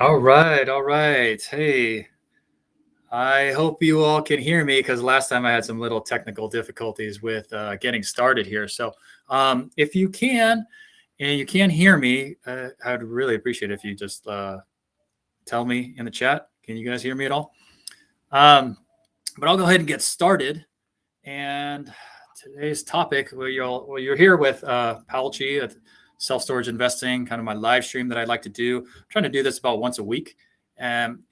All right, all right. Hey, I hope you all can hear me because last time I had some little technical difficulties with getting started here. So, if you can and you can hear me, I'd really appreciate it if you just tell me in the chat. Can you guys hear me at all? But I'll go ahead and get started. And today's topic, you're here with Powell at self-storage investing, kind of my live stream that I like to do. I'm trying to do this about once a week, and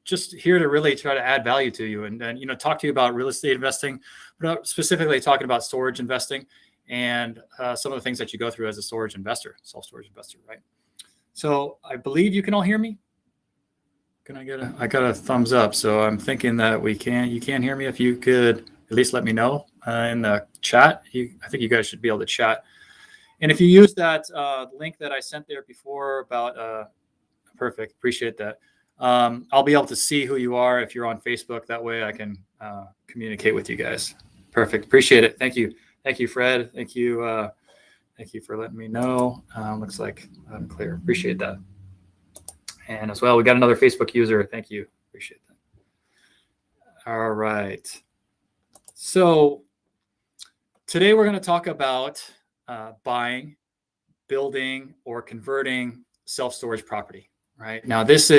just here to really try to add value to you and talk to you about real estate investing, but specifically talking about storage investing and some of the things that you go through as a storage investor, self-storage investor, right? So I believe you can all hear me. I got a thumbs up, so I'm thinking that you can hear me. If you could at least let me know in the chat. I think you guys should be able to chat. And if you use that link that I sent there before about, perfect, appreciate that. I'll be able to see who you are if you're on Facebook. That way I can communicate with you guys. Perfect, appreciate it. Thank you, Fred. Thank you for letting me know. Looks like I'm clear. Appreciate that. And as well, we got another Facebook user. Thank you. Appreciate that. All right. So today we're going to talk about buying, building, or converting self-storage property. Right now, these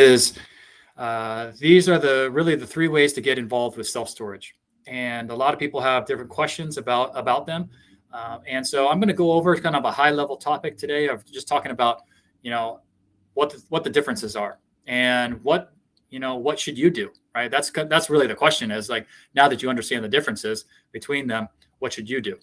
are really the three ways to get involved with self-storage. And a lot of people have different questions about them. And so I'm going to go over kind of a high-level topic today of just talking about, what the differences are and what should you do, right? That's really the question is like, now that you understand the differences between them, what should you do?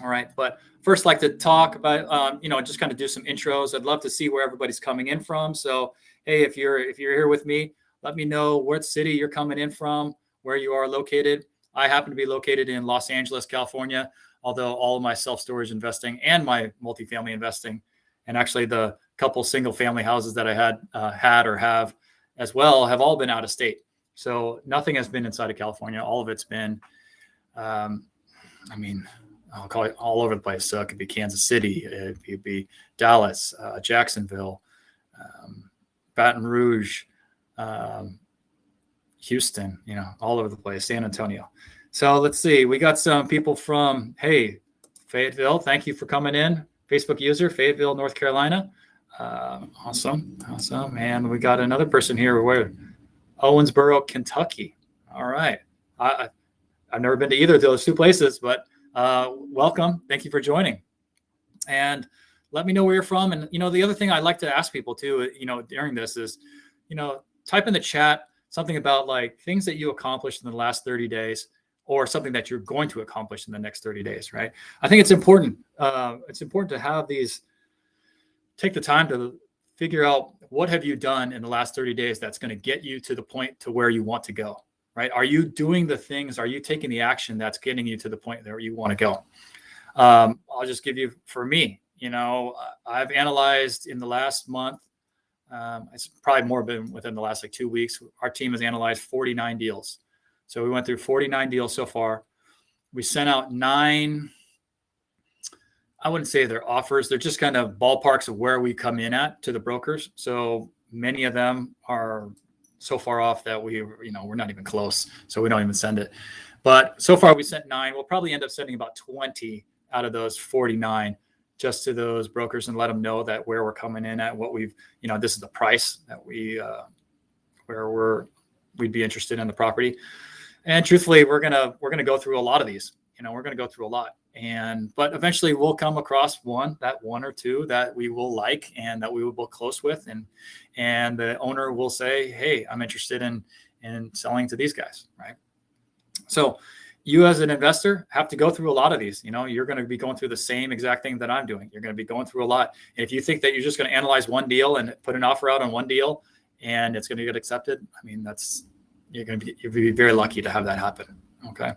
All right. But first, like to talk about, just kind of do some intros. I'd love to see where everybody's coming in from. So, hey, if you're here with me, let me know what city you're coming in from, where you are located. I happen to be located in Los Angeles, California, although all of my self-storage investing and my multifamily investing, and actually the couple single family houses that I had or have as well have all been out of state. So nothing has been inside of California. All of it's been, I'll call it all over the place. So it could be Kansas City, it could be Dallas, Jacksonville, Baton Rouge, Houston, all over the place, San Antonio. So let's see. We got some people from, Fayetteville. Thank you for coming in. Facebook user, Fayetteville, North Carolina. Awesome. And we got another person here. Where? Owensboro, Kentucky. All right. I've never been to either of those two places, but welcome. Thank you for joining. And let me know where you're from. And, the other thing I like to ask people too, during this is, type in the chat something about like things that you accomplished in the last 30 days or something that you're going to accomplish in the next 30 days, right? I think it's important. It's important to have these, take the time to figure out what have you done in the last 30 days that's going to get you to the point to where you want to go, right? Are you doing the things? Are you taking the action that's getting you to the point where you want to go? I'll just give you, for me, I've analyzed in the last month, it's probably more been within the last 2 weeks. Our team has analyzed 49 deals. So we went through 49 deals so far. We sent out 9, I wouldn't say they're offers. They're just kind of ballparks of where we come in at to the brokers. So many of them are so far off that we're not even close. So we don't even send it. But so far we sent 9. We'll probably end up sending about 20 out of those 49 just to those brokers and let them know that where we're coming in at, what we've, this is the price that we'd be interested in the property. And truthfully, we're gonna go through a lot of these. We're gonna go through a lot. But eventually we'll come across one or two that we will like and that we will be close with, and the owner will say, hey, I'm interested in selling to these guys, right? So you as an investor have to go through a lot of these. You're going to be going through the same exact thing that I'm doing. You're going to be going through a lot. And if you think that you're just going to analyze one deal and put an offer out on one deal and it's going to get accepted, you're going to be very lucky to have that happen. Okay.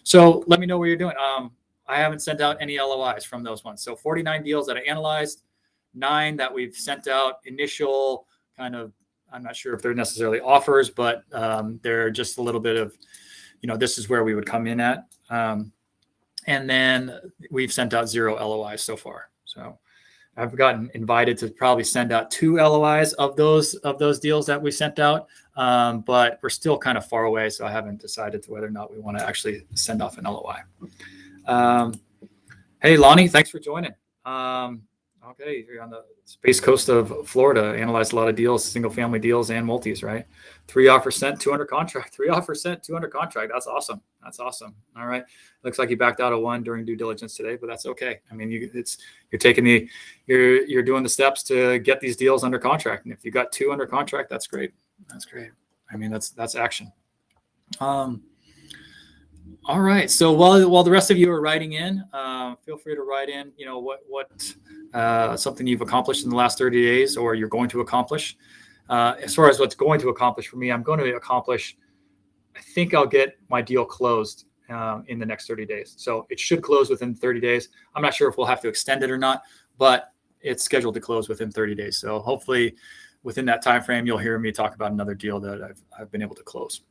So let me know what you're doing. I haven't sent out any LOIs from those ones. So 49 deals that I analyzed, 9 that we've sent out initial kind of, I'm not sure if they're necessarily offers, but they're just a little bit of, this is where we would come in at. And then we've sent out 0 LOIs so far. So I've gotten invited to probably send out 2 LOIs of those deals that we sent out, but we're still kind of far away, so I haven't decided to whether or not we want to actually send off an LOI. Hey, Lonnie, thanks for joining. Okay, you're on the Space Coast of Florida. Analyzed a lot of deals, single-family deals and multis, right? 3 offers sent, 2 under contract. 3 offers sent, 2 under contract. That's awesome. That's awesome. All right. Looks like you backed out of 1 during due diligence today, but that's okay. I mean, you're doing the steps to get these deals under contract, and if you got 2 under contract, that's great. That's great. I mean, that's action. All right. So while the rest of you are writing in, feel free to write in, what something you've accomplished in the last 30 days or you're going to accomplish. As far as what's going to accomplish for me, I'm going to accomplish, I think I'll get my deal closed in the next 30 days. So it should close within 30 days. I'm not sure if we'll have to extend it or not, but it's scheduled to close within 30 days. So hopefully within that time frame, you'll hear me talk about another deal that I've been able to close.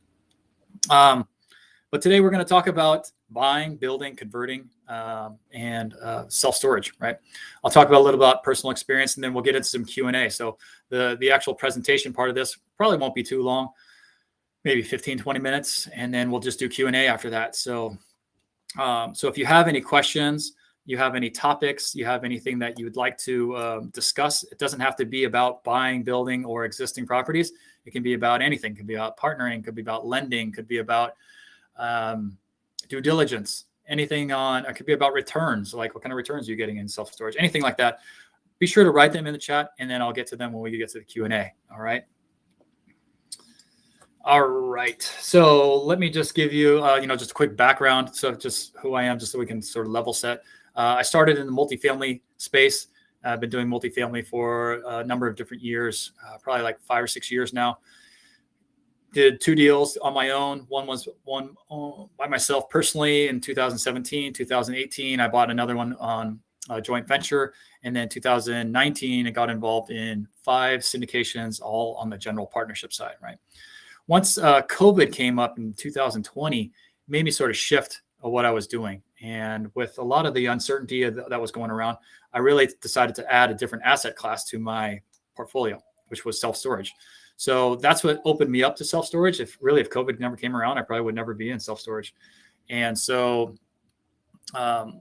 But today we're going to talk about buying, building, converting, and self-storage, right? I'll talk about a little about personal experience, and then we'll get into some Q&A. So the actual presentation part of this probably won't be too long, maybe 15, 20 minutes, and then we'll just do Q&A after that. So if you have any questions, you have any topics, you have anything that you would like to discuss, it doesn't have to be about buying, building, or existing properties. It can be about anything. It could be about partnering, it could be about lending, it could be about due diligence, anything it could be about returns, like what kind of returns are you getting in self-storage, anything like that. Be sure to write them in the chat, and then I'll get to them when we get to the Q&A. All right. All right. So let me just give you, just a quick background. So just who I am, just so we can sort of level set. I started in the multifamily space. I've been doing multifamily for a number of different years, probably like 5 or 6 years now. Did 2 deals on my own. One was by myself personally in 2017, 2018. I bought another one on a joint venture. And then 2019, I got involved in 5 syndications, all on the general partnership side, right? Once COVID came up in 2020, it made me sort of shift what I was doing. And with a lot of the uncertainty that was going around, I really decided to add a different asset class to my portfolio, which was self-storage. So that's what opened me up to self-storage. If COVID never came around, I probably would never be in self-storage. And so about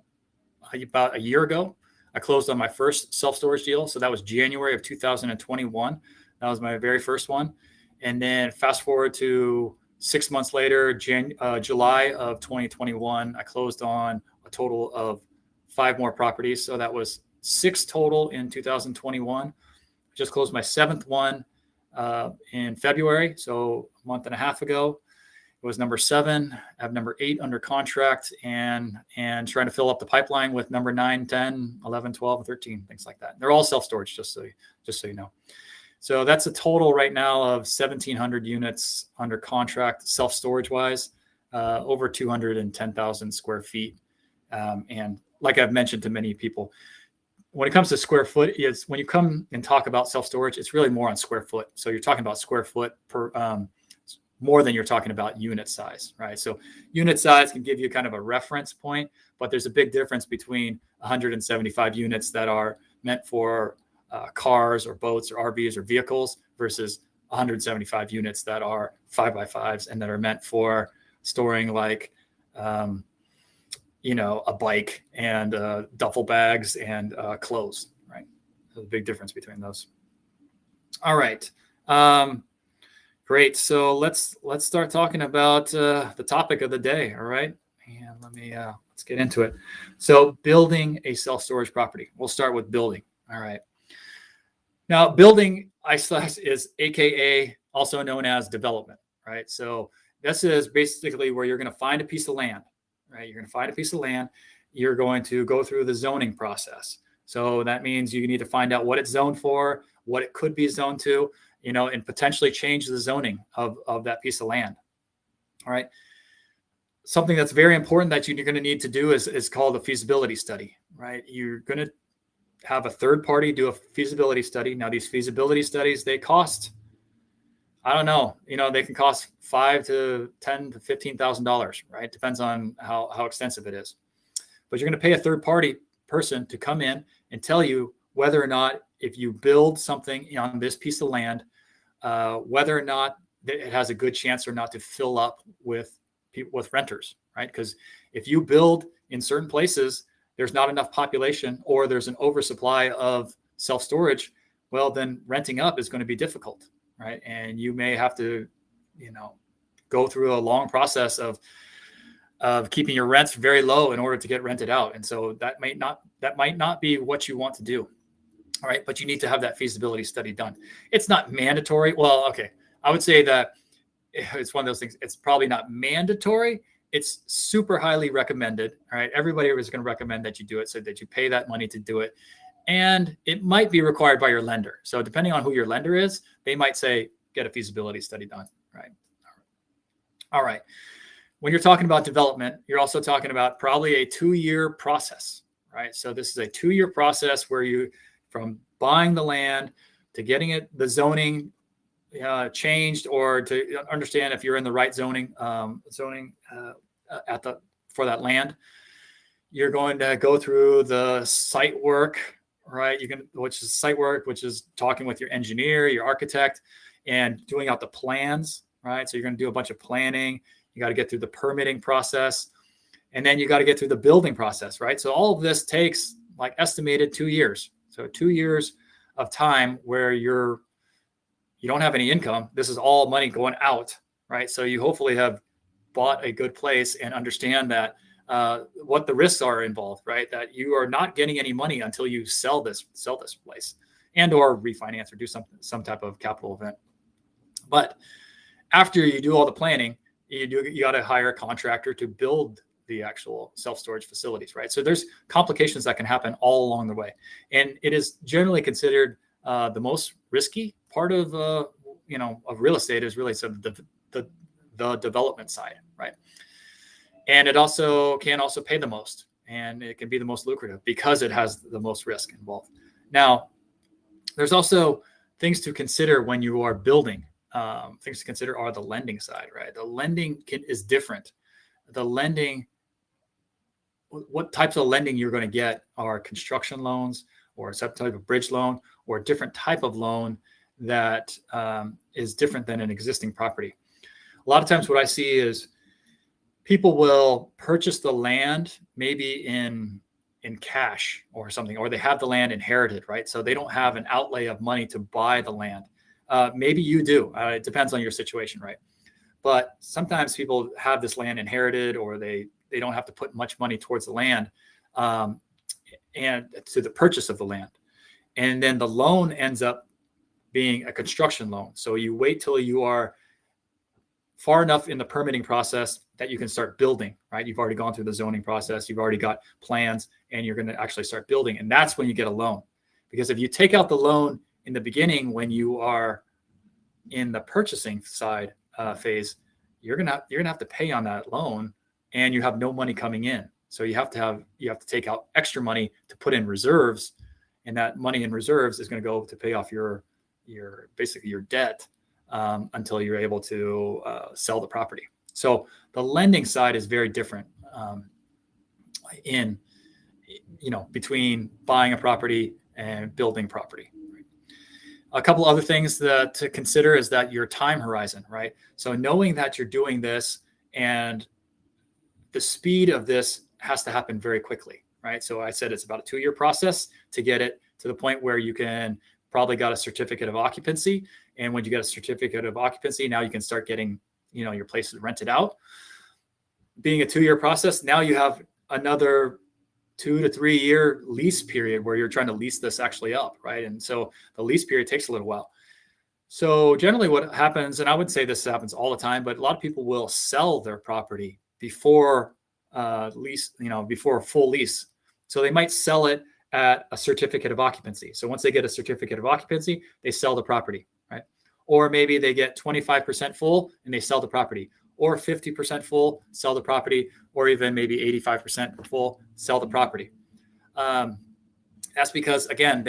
a year ago, I closed on my first self-storage deal. So that was January of 2021. That was my very first one. And then fast forward to 6 months later, July of 2021, I closed on a total of 5 more properties. So that was 6 total in 2021. Just closed my 7th one in February, so a month and a half ago. It was number 7. I have number 8 under contract, and trying to fill up the pipeline with number 9, 10, 11, 12, and 13, things like that. They're all self-storage, just so you know. So that's a total right now of 1,700 units under contract, self-storage wise, over 210,000 square feet. And like I've mentioned to many people, when it comes to square foot, when you come and talk about self-storage, it's really more on square foot. So you're talking about square foot per more than you're talking about unit size, right? So unit size can give you kind of a reference point, but there's a big difference between 175 units that are meant for cars or boats or RVs or vehicles versus 175 units that are 5x5s and that are meant for storing like a bike and duffel bags and clothes, right? There's a big difference between those. All right. Great. So let's start talking about the topic of the day. All right. And let's get into it. So building a self-storage property. We'll start with building. All right. Now, building is AKA also known as development, right? So this is basically where you're going to find a piece of land. Right, you're going to find a piece of land. You're going to go through the zoning process. So that means you need to find out what it's zoned for, what it could be zoned to, and potentially change the zoning of that piece of land. All right. Something that's very important that you're going to need to do is called a feasibility study, right? You're going to have a third party do a feasibility study. Now, these feasibility studies, they cost, I don't know, they can cost $5,000 to $10,000 to $15,000, right? Depends on how extensive it is. But you're going to pay a third party person to come in and tell you whether or not if you build something on this piece of land, whether or not it has a good chance or not to fill up with people, with renters, right? Because if you build in certain places, there's not enough population or there's an oversupply of self-storage, well, then renting up is going to be difficult, right? And you may have to, go through a long process of keeping your rents very low in order to get rented out. And so that might not be what you want to do. All right. But you need to have that feasibility study done. It's not mandatory. Well, okay. I would say that it's one of those things. It's probably not mandatory. It's super highly recommended. All right. Everybody was going to recommend that you do it, so that you pay that money to do it. And it might be required by your lender. So depending on who your lender is, they might say, get a feasibility study done. Right. All right. When you're talking about development, you're also talking about probably a 2-year process, right? So this is a 2-year process where you, from buying the land to getting the zoning changed, or to understand if you're in the right zoning for that land, you're going to go through the site work, right? Which is site work, which is talking with your engineer, your architect, and doing out the plans, right? So you're going to do a bunch of planning. You got to get through the permitting process, and then you got to get through the building process, right? So all of this takes like estimated 2 years. So 2 years of time where you don't have any income. This is all money going out, right? So you hopefully have bought a good place and understand that what the risks are involved, right? That you are not getting any money until you sell this place, and or refinance or do some type of capital event. But after you do all the planning, you got to hire a contractor to build the actual self-storage facilities, right? So there's complications that can happen all along the way, and it is generally considered the most risky part of of real estate is really sort of the development side, right? And it can also pay the most, and it can be the most lucrative because it has the most risk involved. Now, there's also things to consider when you are building. Things to consider are the lending side, right? The lending is different. What types of lending you're going to get are construction loans, or some type of bridge loan, or a different type of loan that is different than an existing property. A lot of times what I see is people will purchase the land maybe in cash or something, or they have the land inherited, right? So they don't have an outlay of money to buy the land. Maybe you do. It depends on your situation, right? But sometimes people have this land inherited, or they don't have to put much money towards the land and to the purchase of the land. And then the loan ends up being a construction loan. So you wait till you are far enough in the permitting process that you can start building, right? You've already gone through the zoning process. You've already got plans, and you're going to actually start building. And that's when you get a loan. Because if you take out the loan in the beginning, when you are in the purchasing side phase, you're gonna have to pay on that loan, and you have no money coming in. So you have to take out extra money to put in reserves, and that money in reserves is going to go to pay off your basically your debt until you're able to sell the property. So the lending side is very different between buying a property and building property. A couple other things to consider is that your time horizon, right? So knowing that you're doing this, and the speed of this has to happen very quickly, right? So I said it's about a 2-year process to get it to the point where you can probably got a certificate of occupancy. And when you get a certificate of occupancy, now you can start getting, your places rented out. Being a 2-year process, now you have another 2 to 3 year lease period where you're trying to lease this actually up, right? And so the lease period takes a little while. So generally what happens, and I would say this happens all the time, but a lot of people will sell their property before before a full lease. So they might sell it at a certificate of occupancy. So once they get a certificate of occupancy, they sell the property, right? Or maybe they get 25% full and they sell the property, or 50% full, sell the property, or even maybe 85% full, sell the property. That's because, again,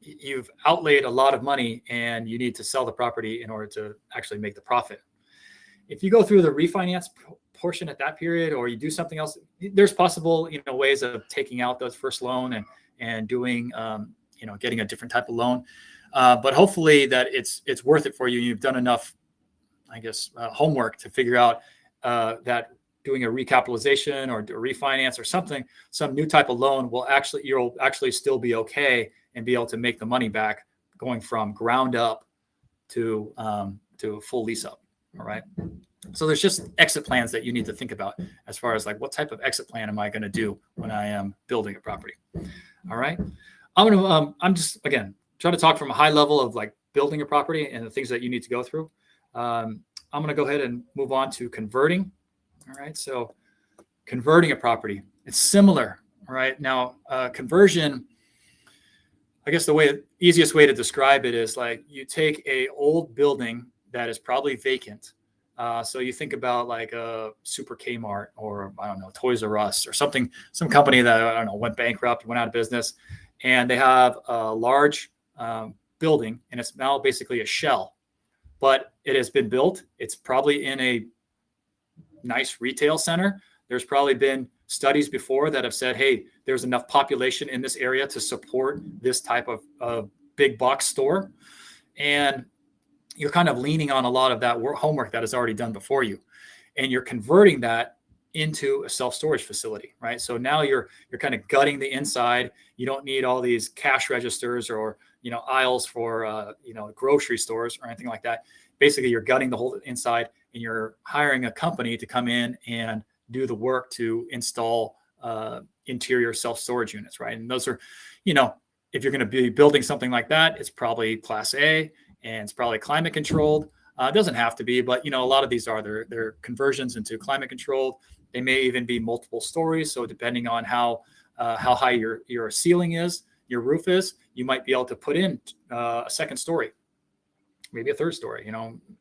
you've outlaid a lot of money, and you need to sell the property in order to actually make the profit. If you go through the refinance portion at that period, or you do something else, there's possible, ways of taking out those first loan and doing, getting a different type of loan. But hopefully that it's worth it for you. You've done enough, I guess, homework to figure out that doing a recapitalization or a refinance or something, some new type of loan you'll actually still be okay and be able to make the money back going from ground up to full lease up. All right. So there's just exit plans that you need to think about as far as like, what type of exit plan am I going to do when I am building a property? All right. I'm just, again, trying to talk from a high level of like building a property and the things that you need to go through. I'm going to go ahead and move on to converting. All right. So converting a property, it's similar. All right. Now, conversion, I guess the easiest way to describe it is like you take a old building that is probably vacant. So you think about like a Super Kmart or, I don't know, Toys R Us or something, some company that, I don't know, went bankrupt, went out of business, and they have a large building and it's now basically a shell, but it has been built. It's probably in a nice retail center. There's probably been studies before that have said, hey, there's enough population in this area to support this type of big box store. And you're kind of leaning on a lot of that homework that is already done before you. And you're converting that into a self-storage facility, right? So now you're kind of gutting the inside. You don't need all these cash registers or, aisles for, grocery stores or anything like that. Basically, you're gutting the whole inside and you're hiring a company to come in and do the work to install interior self-storage units, right? And those are, if you're going to be building something like that, it's probably Class A and it's probably climate controlled. It doesn't have to be, but a lot of these they're conversions into climate controlled. They may even be multiple stories. So depending on how high your ceiling is, your roof is, you might be able to put in a second story, maybe a third story.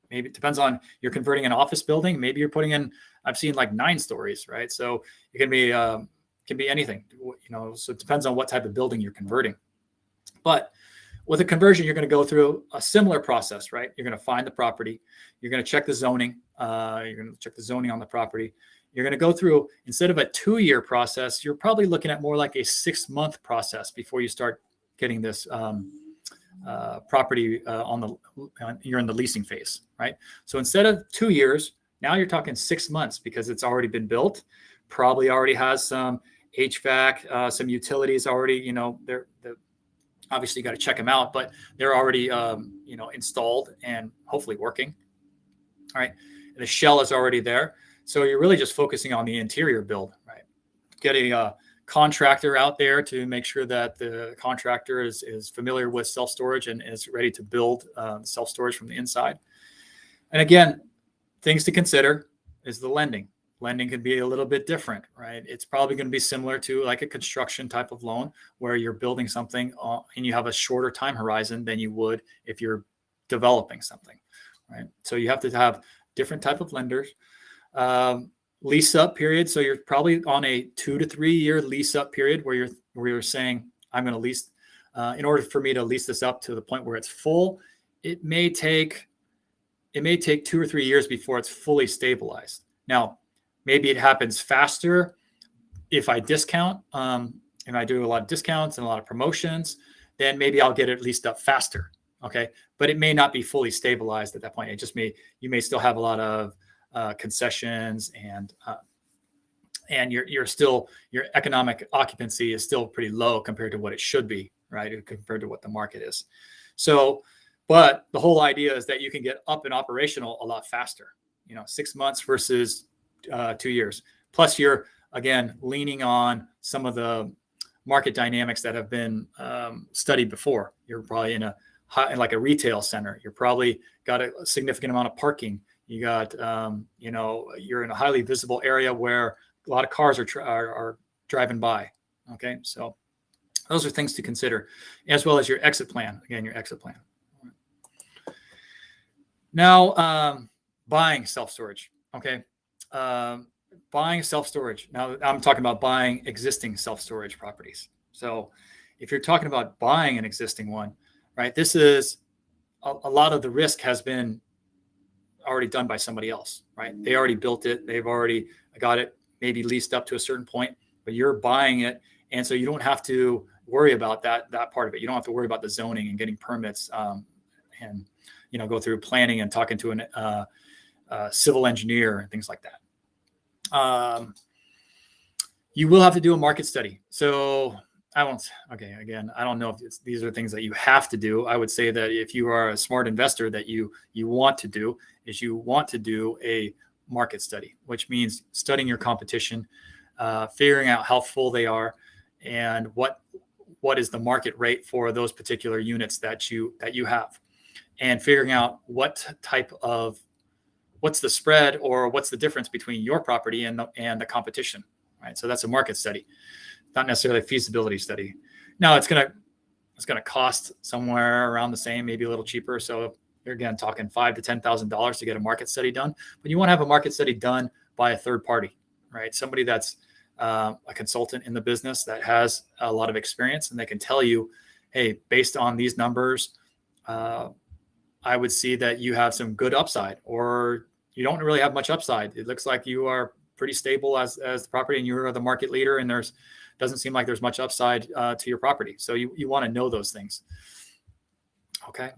Maybe it depends on, you're converting an office building. Maybe you're putting in, I've seen like 9 stories, right? So it can be anything, so it depends on what type of building you're converting. But with a conversion, you're going to go through a similar process, right? You're going to find the property. You're going to check the zoning. You're going to check the zoning on the property. You're going to go through, instead of a 2-year process, you're probably looking at more like a 6-month process before you start getting this property you're in the leasing phase, right? So instead of 2 years, now you're talking 6 months because it's already been built, probably already has some HVAC, some utilities already, they're obviously you got to check them out, but they're already, installed and hopefully working. All right. And the shell is already there. So you're really just focusing on the interior build, right? Getting a contractor out there to make sure that the contractor is familiar with self-storage and is ready to build self-storage from the inside. And again, things to consider is the lending. Lending can be a little bit different, right? It's probably going to be similar to like a construction type of loan where you're building something and you have a shorter time horizon than you would if you're developing something, right? So you have to have different type of lenders. Lease up period. So you're probably on a 2 to 3 year lease up period where you're saying, I'm going to lease, in order for me to lease this up to the point where it's full, it may take 2 or 3 years before it's fully stabilized. Now, maybe it happens faster if I discount, and I do a lot of discounts and a lot of promotions, then maybe I'll get it leased up faster. Okay. But it may not be fully stabilized at that point. You may still have a lot of concessions and your economic occupancy is still pretty low compared to what it should be, right? Compared to what the market is. So, but the whole idea is that you can get up and operational a lot faster, 6 months versus 2 years. Plus you're, again, leaning on some of the market dynamics that have been studied before. You're probably in like a retail center. You're probably got a significant amount of parking. You got, you're in a highly visible area where a lot of cars are driving by. Okay. So those are things to consider, as well as your exit plan. Again, your exit plan. Now, buying self-storage. Okay. Buying self-storage. Now I'm talking about buying existing self-storage properties. So if you're talking about buying an existing one, right, this is a lot of the risk has been already done by somebody else, right? They already built it. They've already got it maybe leased up to a certain point, but you're buying it. And so you don't have to worry about that part of it. You don't have to worry about the zoning and getting permits, and go through planning and talking to a civil engineer and things like that. You will have to do a market study. So I don't know if these are things that you have to do. I would say that if you are a smart investor, that you want to do a market study, which means studying your competition, figuring out how full they are, and what is the market rate for those particular units that you have, and figuring out what's the spread or what's the difference between your property and the competition, right? So that's a market study, not necessarily a feasibility study. Now it's gonna cost somewhere around the same, maybe a little cheaper. So you're again talking $5,000 to $10,000 to get a market study done, but you want to have a market study done by a third party, right? Somebody that's a consultant in the business that has a lot of experience, and they can tell you, hey, based on these numbers, I would see that you have some good upside, or you don't really have much upside. It looks like you are pretty stable as the property, and you're the market leader, and doesn't seem like there's much upside to your property. So you want to know those things. Okay.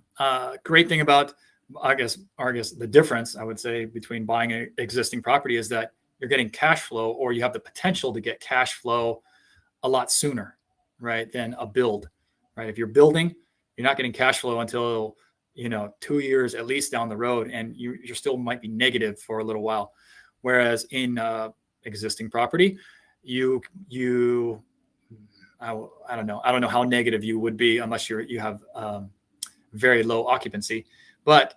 Great thing about, I guess the difference, I would say, between buying an existing property is that you're getting cash flow, or you have the potential to get cash flow a lot sooner, right, than a build, right? If you're building, you're not getting cash flow until 2 years at least down the road, and you still might be negative for a little while. Whereas in existing property, I don't know how negative you would be unless you have very low occupancy, but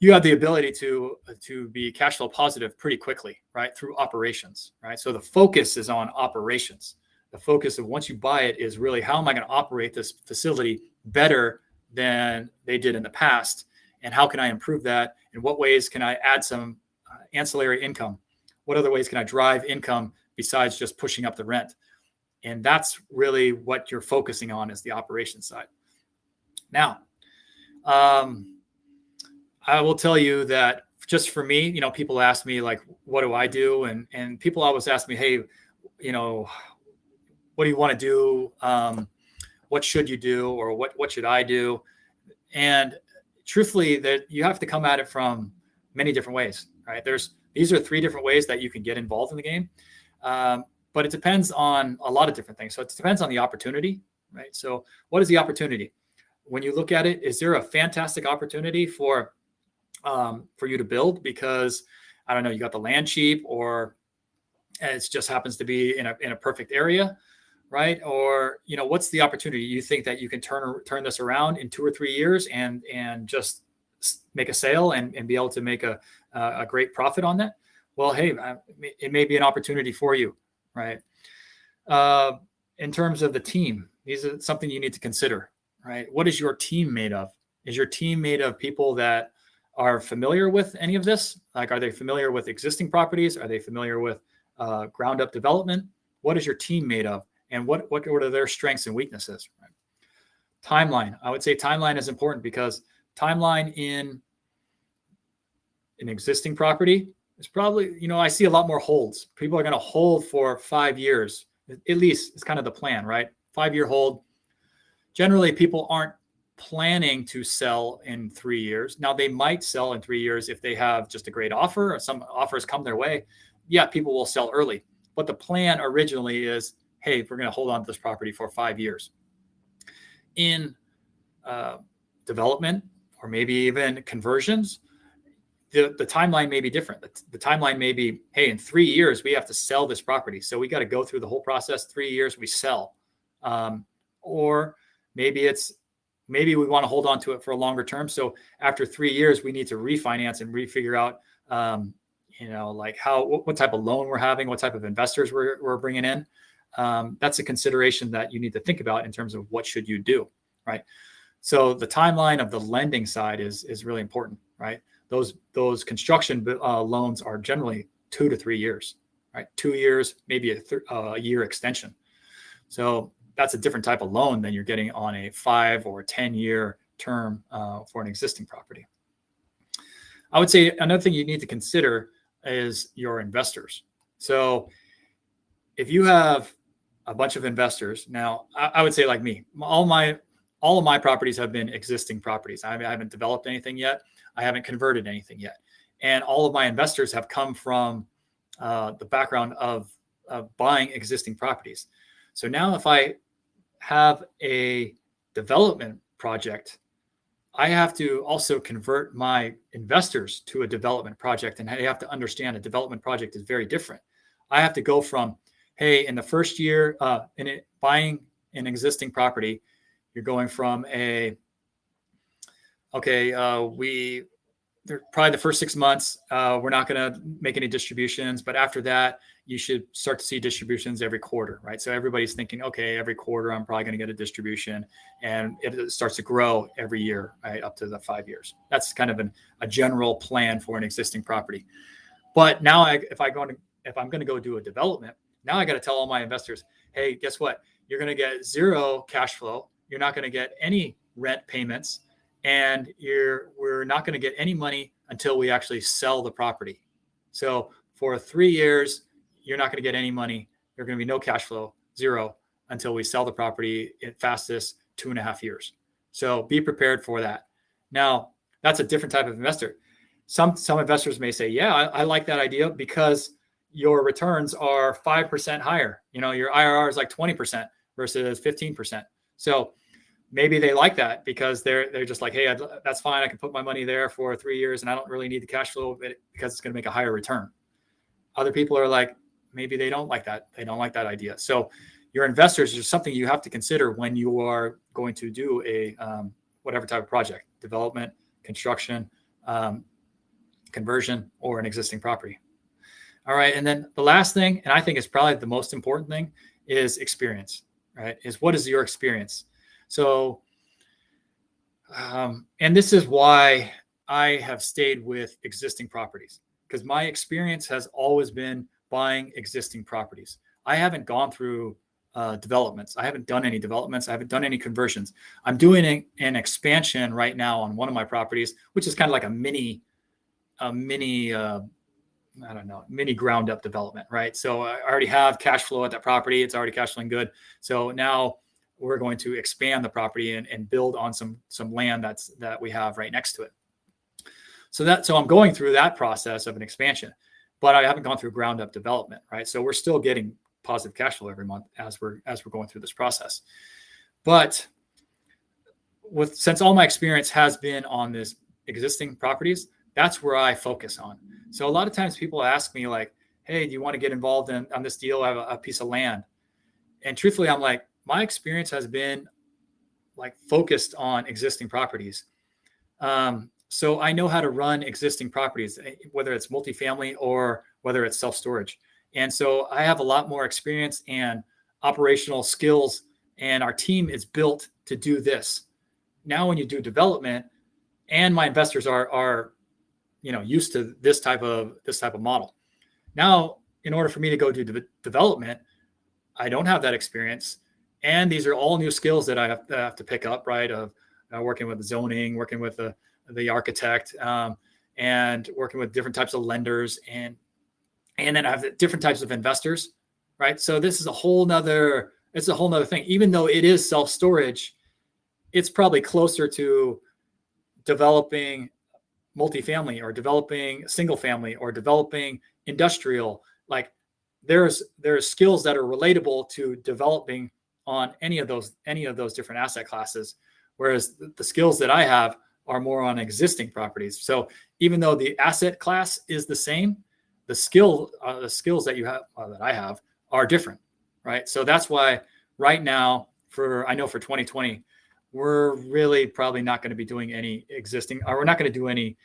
you have the ability to be cash flow positive pretty quickly, right, through operations, right? So the focus is on operations. The focus of once you buy it is really, how am I going to operate this facility better than they did in the past, and how can I improve that? In what ways can I add some ancillary income? What other ways can I drive income besides just pushing up the rent? And that's really what you're focusing on, is the operations side. Now, I will tell you that just for me, people ask me, like, what do I do? And people always ask me, hey, what do you want to do? What should you do? Or what should I do? And truthfully, that you have to come at it from many different ways, right? These are 3 different ways that you can get involved in the game. But it depends on a lot of different things. So it depends on the opportunity, right? So what is the opportunity? When you look at it, is there a fantastic opportunity for you to build because, I don't know, you got the land cheap, or it just happens to be in a perfect area, right? Or, what's the opportunity? You think that you can turn this around in 2 or 3 years and just make a sale and be able to make a great profit on that? Well, hey, it may be an opportunity for you, right? In terms of the team, these are something you need to consider, right? What is your team made of? Is your team made of people that are familiar with any of this? Like, are they familiar with existing properties? Are they familiar with ground up development? What is your team made of? And what are their strengths and weaknesses? Right? Timeline. I would say timeline is important, because timeline in an existing property is probably, I see a lot more holds. People are going to hold for 5 years. At least it's kind of the plan, right? 5-year hold. Generally, people aren't planning to sell in 3 years. Now, they might sell in 3 years if they have just a great offer, or some offers come their way. Yeah, people will sell early. But the plan originally is, hey, we're going to hold on to this property for 5 years. In development, or maybe even conversions, the timeline may be different. The timeline may be, hey, in 3 years, we have to sell this property. So we got to go through the whole process. 3 years, we sell. Or maybe we want to hold on to it for a longer term. So after 3 years, we need to refinance and refigure out, like what type of loan we're having, what type of investors we're bringing in. That's a consideration that you need to think about in terms of what should you do, right? So the timeline of the lending side is really important, right? Those construction loans are generally 2 to 3 years, right? 2 years, maybe a year extension. So that's a different type of loan than you're getting on a 5 or 10-year term for an existing property. I would say another thing you need to consider is your investors. So if you have a bunch of investors. Now, I would say like me, all of my properties have been existing properties. I haven't developed anything yet. I haven't converted anything yet. And all of my investors have come from the background of buying existing properties. So now if I have a development project, I have to also convert my investors to a development project. And they have to understand a development project is very different. I have to go from, hey, in the first year, buying an existing property, you're going from probably the first 6 months, we're not going to make any distributions, but after that, you should start to see distributions every quarter, right? So everybody's thinking, okay, every quarter I'm probably going to get a distribution, and it starts to grow every year, right, up to the 5 years. That's kind of a general plan for an existing property. But now, if I'm going to go do a development, now I got to tell all my investors, hey, guess what? You're going to get zero cash flow. You're not going to get any rent payments, and we're not going to get any money until we actually sell the property. So for 3 years, you're not going to get any money. There's going to be no cash flow, zero, until we sell the property at fastest 2.5 years. So be prepared for that. Now, that's a different type of investor. Some investors may say, yeah, I like that idea because your returns are 5% higher. Your IRR is like 20% versus 15%. So maybe they like that because they're just like, hey, that's fine. I can put my money there for 3 years and I don't really need the cash flow because it's going to make a higher return. Other people are like, maybe they don't like that. They don't like that idea. So your investors is something you have to consider when you are going to do a whatever type of project, development, construction, conversion, or an existing property. All right. And then the last thing, and I think it's probably the most important thing, is experience, right? What is your experience? So, and this is why I have stayed with existing properties, because my experience has always been buying existing properties. I haven't gone through developments. I haven't done any developments. I haven't done any conversions. I'm doing an expansion right now on one of my properties, which is kind of like a mini ground up development, right? So I already have cash flow at that property. It's already cash flowing good. So now we're going to expand the property and build on some land that we have right next to it. So I'm going through that process of an expansion, but I haven't gone through ground up development, right? So we're still getting positive cash flow every month as we're going through this process. But since all my experience has been on this existing properties, that's where I focus on. So a lot of times people ask me like, hey, do you want to get involved on this deal? I have a piece of land. And truthfully, I'm like, my experience has been like focused on existing properties. So I know how to run existing properties, whether it's multifamily or whether it's self-storage. And so I have a lot more experience and operational skills, and our team is built to do this. Now, when you do development, and my investors are used to this type of model. Now, in order for me to go do development, I don't have that experience. And these are all new skills that I have to pick up, right? Of working with the zoning, working with the architect, and working with different types of lenders, and then I have different types of investors, right? So this is a whole nother thing. Even though it is self-storage, it's probably closer to developing multifamily or developing single family or developing industrial. Like there's skills that are relatable to developing on any of those different asset classes, whereas the skills that I have are more on existing properties. So even though the asset class is the same, the skills that you have that I have are different, right? So that's why right now I know for 2020, we're really probably not going to be doing any existing, or we're not going to do any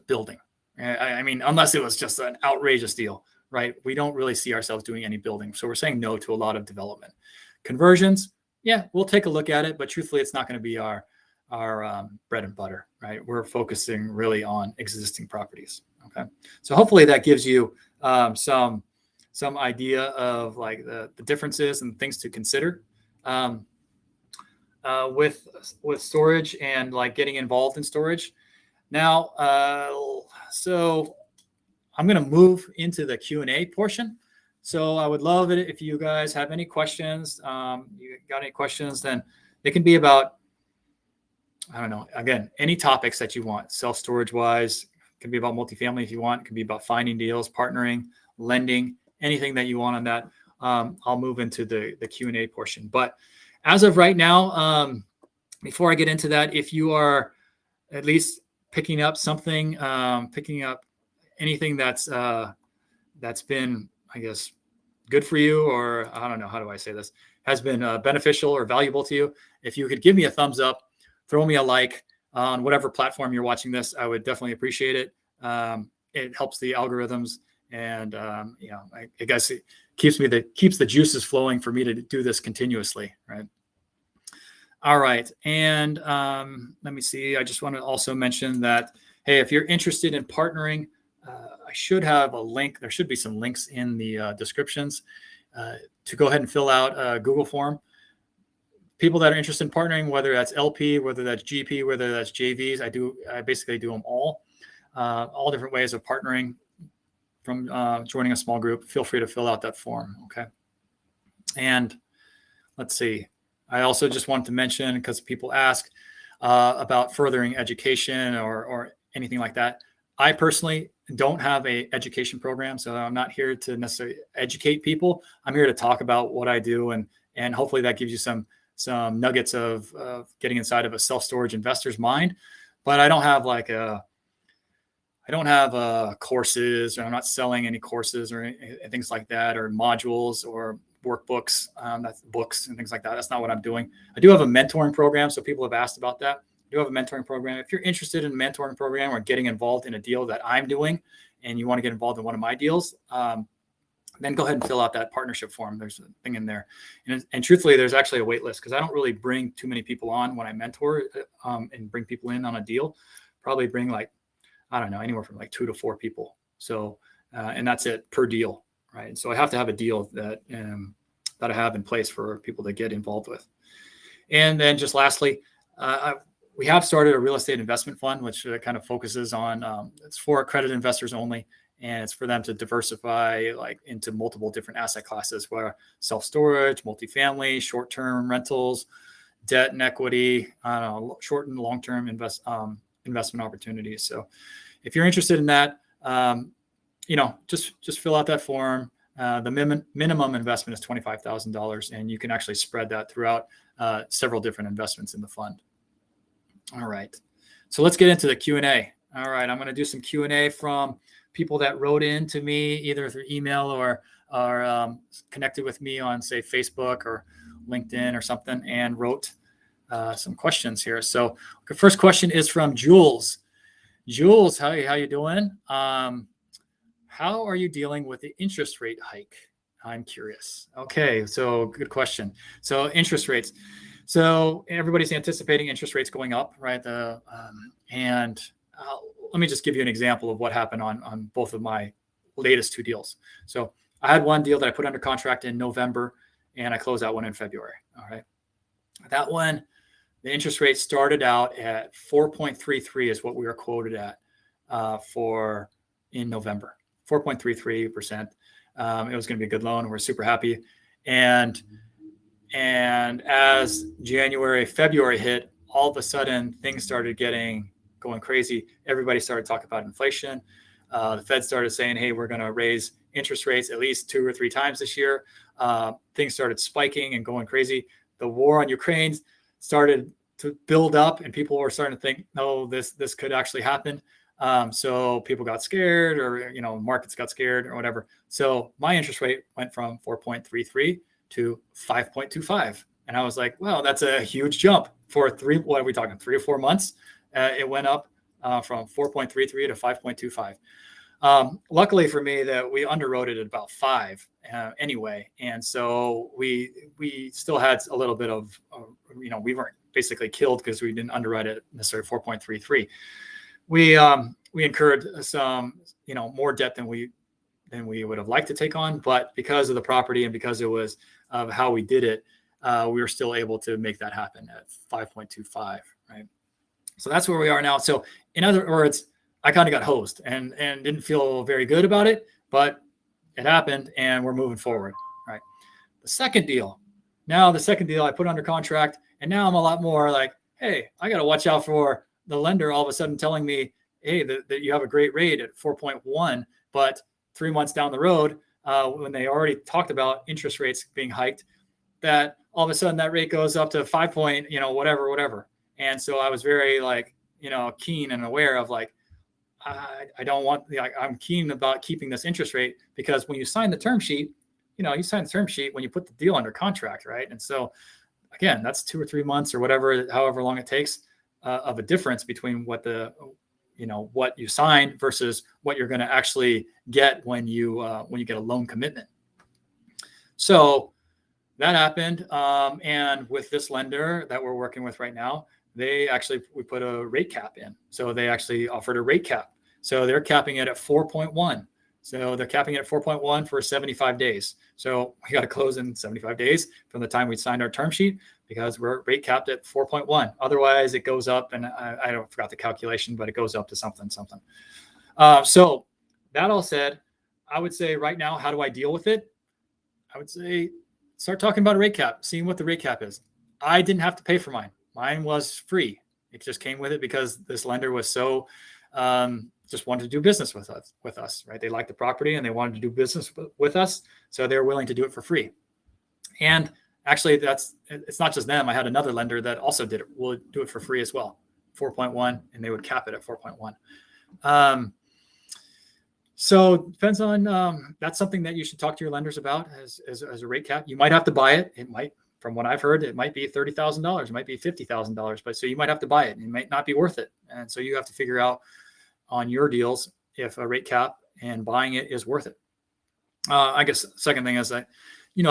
building. I mean, unless it was just an outrageous deal, right? We don't really see ourselves doing any building. So we're saying no to a lot of development. Conversions, yeah, we'll take a look at it, but truthfully, it's not going to be our bread and butter, right? We're focusing really on existing properties. Okay, so hopefully that gives you some idea of like the differences and things to consider with storage and like getting involved in storage. Now, so I'm going to move into the Q&A portion. So I would love it if you guys have any questions. You got any questions, then they can be about, I don't know, again, any topics that you want, self-storage wise. It can be about multifamily if you want. It can be about finding deals, partnering, lending, anything that you want on that. I'll move into the Q&A portion. But as of right now, before I get into that, if you are at least picking up something, picking up anything that's been, I guess, good for you, or I don't know, how do I say this, has been beneficial or valuable to you, if you could give me a thumbs up, throw me a like on whatever platform you're watching this, I would definitely appreciate it. It helps the algorithms, and I guess it keeps the juices flowing for me to do this continuously, right? All right, and let me see. I just want to also mention that, hey, if you're interested in partnering, I should have a link. There should be some links in the descriptions to go ahead and fill out a Google form. People that are interested in partnering, whether that's LP, whether that's GP, whether that's JVs, I basically do them all different ways of partnering, from joining a small group. Feel free to fill out that form, okay? And let's see. I also just wanted to mention, because people ask about furthering education or anything like that. I personally don't have a education program, so I'm not here to necessarily educate people. I'm here to talk about what I do, and hopefully that gives you some nuggets of getting inside of a self-storage investor's mind. But I don't have courses, or I'm not selling any courses or things like that, or modules or workbooks, that's books and things like that. That's not what I'm doing. I do have a mentoring program, so people have asked about that. I do have a mentoring program. If you're interested in a mentoring program or getting involved in a deal that I'm doing, and you want to get involved in one of my deals, then go ahead and fill out that partnership form. There's a thing in there. And truthfully, there's actually a wait list, because I don't really bring too many people on when I mentor and bring people in on a deal. Probably bring anywhere from 2 to 4 people. So, and that's it per deal, right? So I have to have a deal that I have in place for people to get involved with. And then just lastly, we have started a real estate investment fund, which kind of focuses on, it's for accredited investors only. And it's for them to diversify into multiple different asset classes, where self-storage, multifamily, short-term rentals, debt and equity, short and long-term investment opportunities. So if you're interested in that, just fill out that form. The minimum investment is $25,000, and you can actually spread that throughout several different investments in the fund. All right, so let's get into the Q&A. All right, I'm going to do some Q&A from people that wrote in to me either through email or connected with me on, say, Facebook or LinkedIn or something, and wrote some questions here. So the first question is from Jules. Jules, how you doing? How are you dealing with the interest rate hike? I'm curious. Okay, so good question. So interest rates. So everybody's anticipating interest rates going up, right? Let me just give you an example of what happened on both of my latest 2 deals. So I had one deal that I put under contract in November, and I closed that one in February. All right. That one, the interest rate started out at 4.33 is what we were quoted at in November, 4.33%. It was going to be a good loan. We're super happy. And as February hit, all of a sudden things started going crazy. Everybody started talking about inflation. The Fed started saying, hey, we're going to raise interest rates at least 2 or 3 times this year. Things started spiking and going crazy. The war on Ukraine started to build up, and people were starting to think, no, this could actually happen. So people got scared, or markets got scared or whatever. So my interest rate went from 4.33 to 5.25. And I was like, wow, that's a huge jump for what are we talking, 3 or 4 months? It went up from 4.33 to 5.25. Luckily for me, that we underwrote it at about 5 anyway. And so we still had a little bit of, we weren't basically killed because we didn't underwrite it necessarily 4.33. We incurred some, more debt than we would have liked to take on, but because of the property and because it was of how we did it, we were still able to make that happen at 5.25, right? So that's where we are now. So in other words, I kind of got hosed and didn't feel very good about it, but it happened and we're moving forward, right? The second deal I put under contract, and now I'm a lot more like, hey, I got to watch out for the lender all of a sudden telling me, hey, that you have a great rate at 4.1, but 3 months down the road, when they already talked about interest rates being hiked, that all of a sudden that rate goes up to 5 point, whatever. And so I was very like, keen and aware of like, I don't want, I'm keen about keeping this interest rate, because when you sign the term sheet, you sign the term sheet when you put the deal under contract, right? And so again, that's 2 or 3 months or whatever, however long it takes, of a difference between what what you signed versus what you're going to actually get when you get a loan commitment. So that happened. And with this lender that we're working with right now, we put a rate cap in. So they actually offered a rate cap. So they're capping it at 4.1. So they're capping it at 4.1 for 75 days. So we got to close in 75 days from the time we signed our term sheet, because we're rate capped at 4.1. Otherwise, it goes up, and I forgot the calculation, but it goes up to something. So that all said, I would say right now, how do I deal with it? I would say start talking about a rate cap, seeing what the rate cap is. I didn't have to pay for mine. Mine was free. It just came with it because this lender was so just wanted to do business with us, right? They liked the property and they wanted to do business with us, so they were willing to do it for free. And actually, it's not just them. I had another lender that also did it. Will do it for free as well, 4.1, and they would cap it at 4.1. So it depends on, that's something that you should talk to your lenders about as a rate cap. You might have to buy it. It might, from what I've heard, it might be $30,000, it might be $50,000, but so you might have to buy it. It might not be worth it. And so you have to figure out on your deals if a rate cap and buying it is worth it. I guess the second thing is that,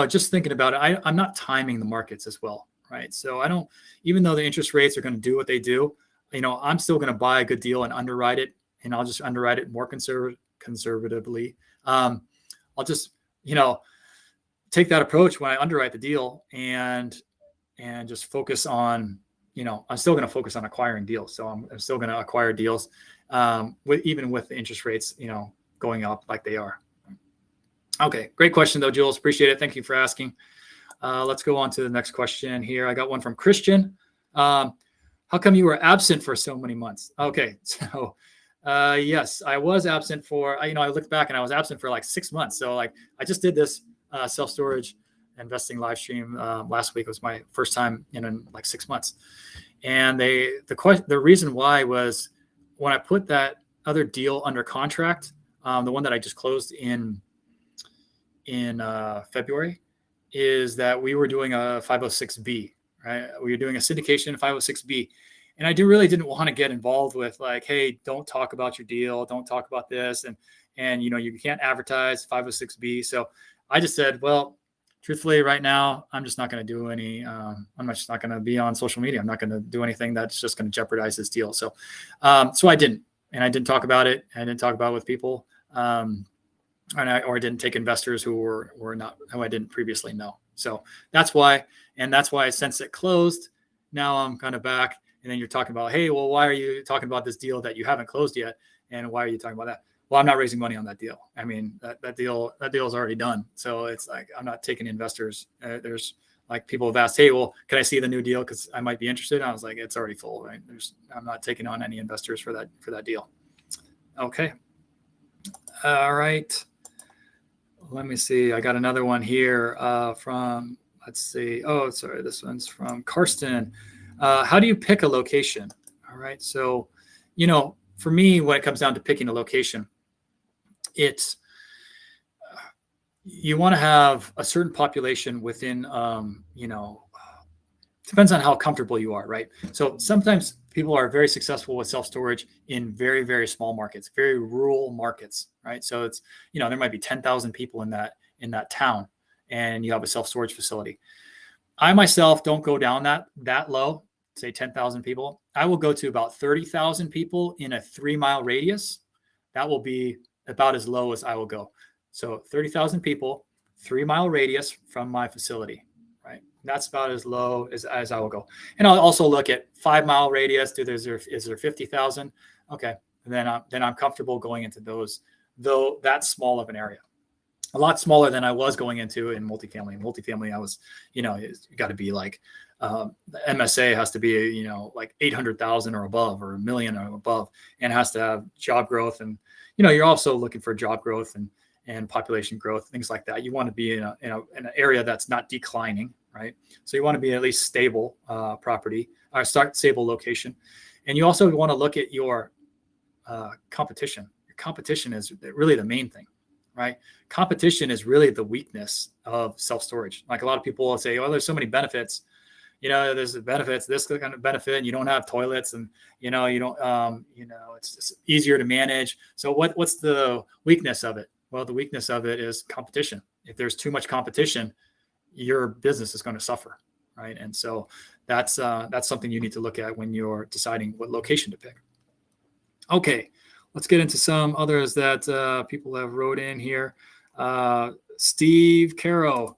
just thinking about it, I'm not timing the markets as well, right? So I don't, even though the interest rates are going to do what they do, I'm still going to buy a good deal and underwrite it, and I'll just underwrite it more conservatively. I'll just, take that approach when I underwrite the deal and just focus on, I'm still going to focus on acquiring deals. So I'm still going to acquire deals even with the interest rates, going up like they are. Okay, great question though, Jules. Appreciate it. Thank you for asking. Let's go on to the next question here. I got one from Christian. How come you were absent for so many months? Okay, so yes, I was absent for, I looked back and I was absent for like 6 months. So like I just did this self-storage investing live stream last week. It was my first time in like 6 months. And the reason why was when I put that other deal under contract, the one that I just closed in February, is that we were doing a 506B, right? We were doing a syndication 506B. And I really didn't want to get involved with like, hey, don't talk about your deal. Don't talk about this. And you can't advertise 506B. So I just said, well, truthfully, right now, I'm just not going to do any, I'm just not going to be on social media. I'm not going to do anything that's just going to jeopardize this deal. So I didn't, and I didn't talk about it. I didn't talk about it with people. Or I didn't take investors who I didn't previously know. So that's why since it closed, now I'm kind of back. And then you're talking about, hey, well, why are you talking about this deal that you haven't closed yet? And why are you talking about that? Well, I'm not raising money on that deal. I mean, that deal is already done. So it's like, I'm not taking investors. There's like people have asked, hey, well, can I see the new deal? Because I might be interested. I was like, it's already full, right? I'm not taking on any investors for that deal. Okay. All right. Let me see. I got another one here from, let's see. Oh, sorry. This one's from Karsten. How do you pick a location? All right. So, for me, when it comes down to picking a location, it's you want to have a certain population within, depends on how comfortable you are, right? So sometimes people are very successful with self-storage in very, very small markets, very rural markets, right? So it's, there might be 10,000 people in that town, and you have a self-storage facility. I myself don't go down that low, say 10,000 people. I will go to about 30,000 people in a 3-mile radius. That will be about as low as I will go. So 30,000 people, 3-mile radius from my facility, right? That's about as low as I will go. And I'll also look at 5-mile radius. Is there 50,000? Okay. And then I'm comfortable going into those, though that small of an area. a lot smaller than I was going into in multifamily. In multifamily, I was, it's got to be like, the MSA has to be, like 800,000 or above, or $1 million or above, and has to have job growth. And, you're also looking for job growth and population growth, things like that. You want to be in an area that's not declining, right? So you want to be at least stable property, or stable location. And you also want to look at your competition. Your competition is really the main thing, right? Competition is really the weakness of self-storage. Like, a lot of people will say, oh, there's so many benefits. There's the benefits, this kind of benefit, and you don't have toilets, and, you don't, it's just easier to manage. So what's the weakness of it? Well, the weakness of it is competition. If there's too much competition, your business is going to suffer, right? And so that's something you need to look at when you're deciding what location to pick. Okay, let's get into some others that people have wrote in here. Steve Caro.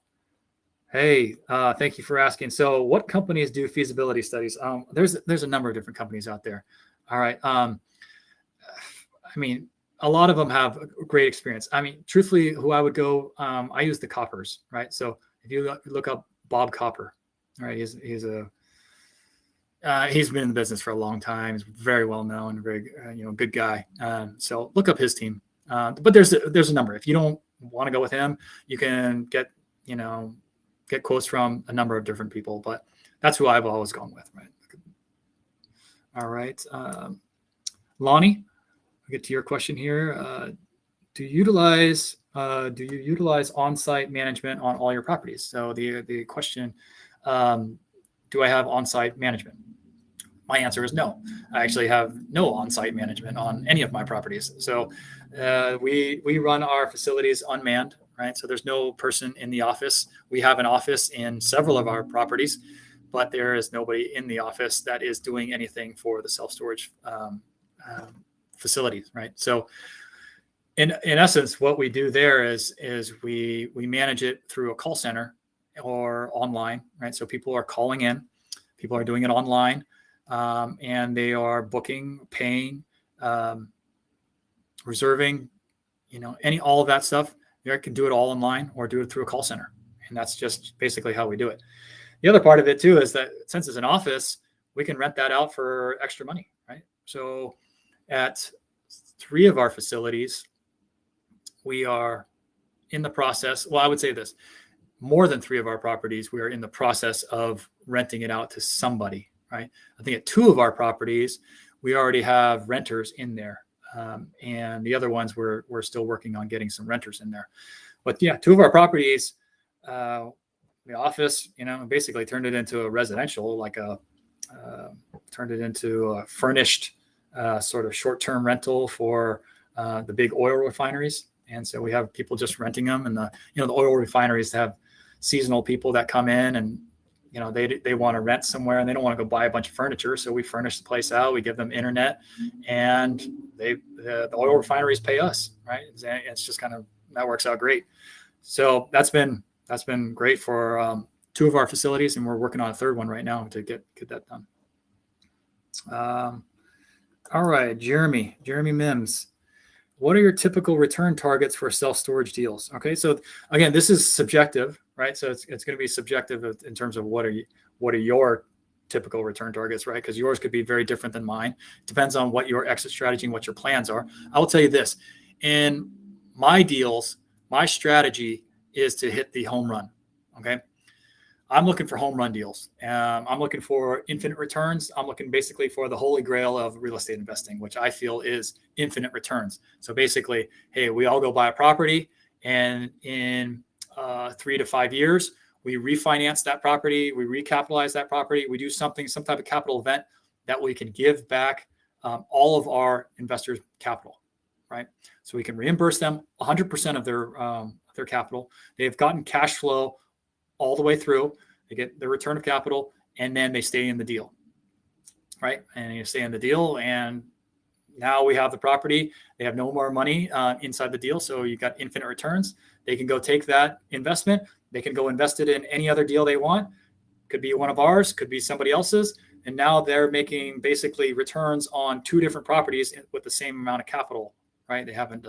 Hey, thank you for asking. So what companies do feasibility studies? There's a number of different companies out there. All right. A lot of them have great experience. Truthfully, who I would go, I use the Coppers, right? So if you look up Bob Copper, all right, he's been in the business for a long time. He's very well known, very good guy. So look up his team. But there's a number. If you don't want to go with him, you can get quotes from a number of different people. But that's who I've always gone with, right? All right, Lonnie, I'll get to your question here. Do you utilize on-site management on all your properties? So the question, do I have on-site management? My answer is no. I actually have no on-site management on any of my properties. So we run our facilities unmanned, right? So there's no person in the office. We have an office in several of our properties, but there is nobody in the office that is doing anything for the self-storage facilities, right? So in essence, what we do there is we manage it through a call center or online, right? So people are calling in, people are doing it online. And they are booking, paying, reserving, all of that stuff. You can do it all online or do it through a call center. And that's just basically how we do it. The other part of it too is that since it's an office, we can rent that out for extra money, right? So at 3 of our facilities, we are in the process. Well, I would say this, more than 3 of our properties, we are in the process of renting it out to somebody. Right. I think at 2 of our properties, we already have renters in there. And the other ones, we're still working on getting some renters in there. But yeah, 2 of our properties, the office, basically turned it into a residential, turned it into a furnished sort of short-term rental for the big oil refineries. And so we have people just renting them. And the oil refineries have seasonal people that come in and they want to rent somewhere and they don't want to go buy a bunch of furniture. So we furnish the place out. We give them internet, and the oil refineries pay us, right? It's just that works out great. So that's been great for 2 of our facilities, and we're working on a 3rd one right now to get that done. All right, Jeremy Mims. What are your typical return targets for self-storage deals? Okay, so again, this is subjective, right? So it's going to be subjective in terms of what are your typical return targets, right? Because yours could be very different than mine. It depends on what your exit strategy and what your plans are. I will tell you this: in my deals, my strategy is to hit the home run. Okay, I'm looking for home run deals. I'm looking for infinite returns. I'm looking basically for the holy grail of real estate investing, which I feel is infinite returns. So basically, hey, we all go buy a property, and in 3 to 5 years, we refinance that property, we recapitalize that property, we do some type of capital event that we can give back all of our investors' capital, right? So we can reimburse them 100% of their capital. They've gotten cash flow all the way through. They get the return of capital, and then they stay in the deal, right? And you stay in the deal, and now we have the property. They have no more money inside the deal, so you've got infinite returns. They can go take that investment. They can go invest it in any other deal they want. Could be one of ours, could be somebody else's, and now they're making basically returns on 2 different properties with the same amount of capital, right? They haven't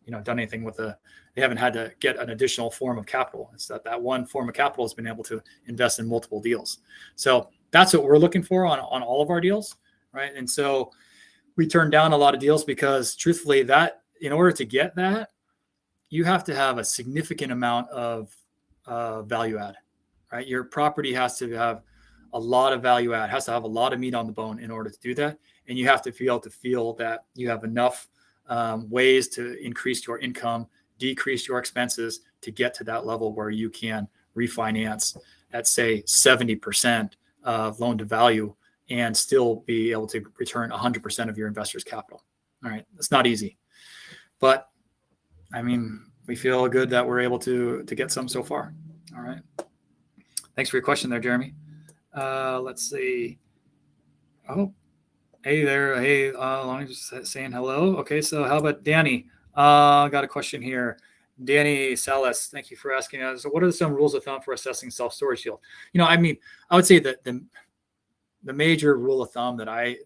done anything with they haven't had to get an additional form of capital. It's that one form of capital has been able to invest in multiple deals. So that's what we're looking for on all of our deals, right? And so we turn down a lot of deals because truthfully, that in order to get that, you have to have a significant amount of value add, right? Your property has to have a lot of value add, has to have a lot of meat on the bone in order to do that. And you have to be able to feel that you have enough ways to increase your income, decrease your expenses to get to that level where you can refinance at, say, 70% of loan to value and still be able to return 100% of your investors' capital. All right. It's not easy, but I mean, we feel good that we're able to get some so far. All right. Thanks for your question there, Jeremy. Let's see. Oh, hey there. Hey, I'm just saying hello. Okay. So how about Danny? Got a question here. Danny Salas, thank you for asking us. So what are some rules of thumb for assessing self-storage yield? I mean, I would say that the major rule of thumb that I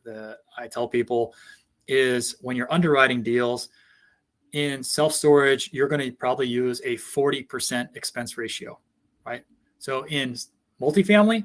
tell people is when you're underwriting deals in self-storage, you're going to probably use a 40% expense ratio, right? So in multifamily, as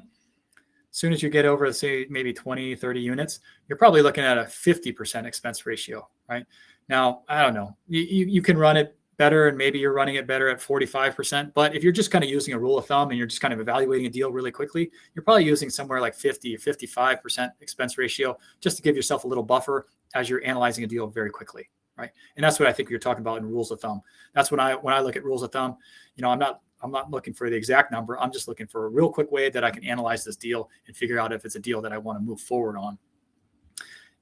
soon as you get over, say, maybe 20, 30 units, you're probably looking at a 50% expense ratio, right? Now, I don't know. You can run it better, and maybe you're running it better at 45%. But if you're just kind of using a rule of thumb and you're just kind of evaluating a deal really quickly, you're probably using somewhere like 50 or 55% expense ratio just to give yourself a little buffer as you're analyzing a deal very quickly, right? And that's what I think you're talking about in rules of thumb. That's when I look at rules of thumb, I'm not looking for the exact number. I'm just looking for a real quick way that I can analyze this deal and figure out if it's a deal that I want to move forward on.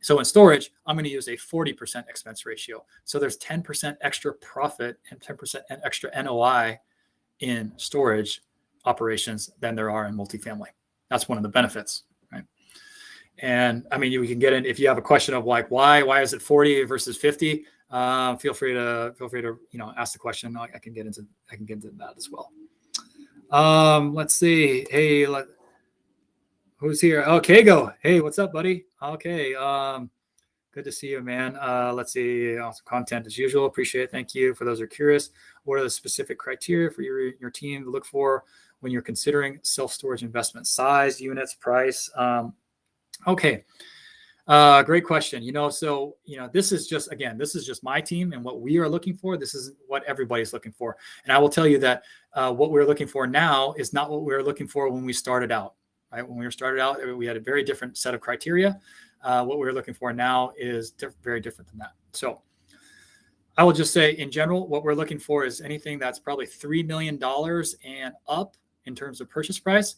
So in storage, I'm going to use a 40% expense ratio. So there's 10% extra profit and 10% extra NOI in storage operations than there are in multifamily. That's one of the benefits, right? And I mean, we can get in, if you have a question of like, why is it 40 versus 50? Feel free to ask the question. I can get into that as well. Let's see. Hey, who's here? Oh, Kago. Hey, what's up, buddy? Okay. Good to see you, man. Let's see. Awesome content as usual. Appreciate it. Thank you. For those who are curious, what are the specific criteria for your team to look for when you're considering self-storage investment? Size, units, price. Okay. Great question. This is just my team and what we are looking for. This isn't what everybody's looking for. And I will tell you that what we're looking for now is not what we were looking for when we started out, right? When we started out, we had a very different set of criteria. What we're looking for now is very different than that. So I will just say in general, what we're looking for is anything that's probably $3 million and up in terms of purchase price.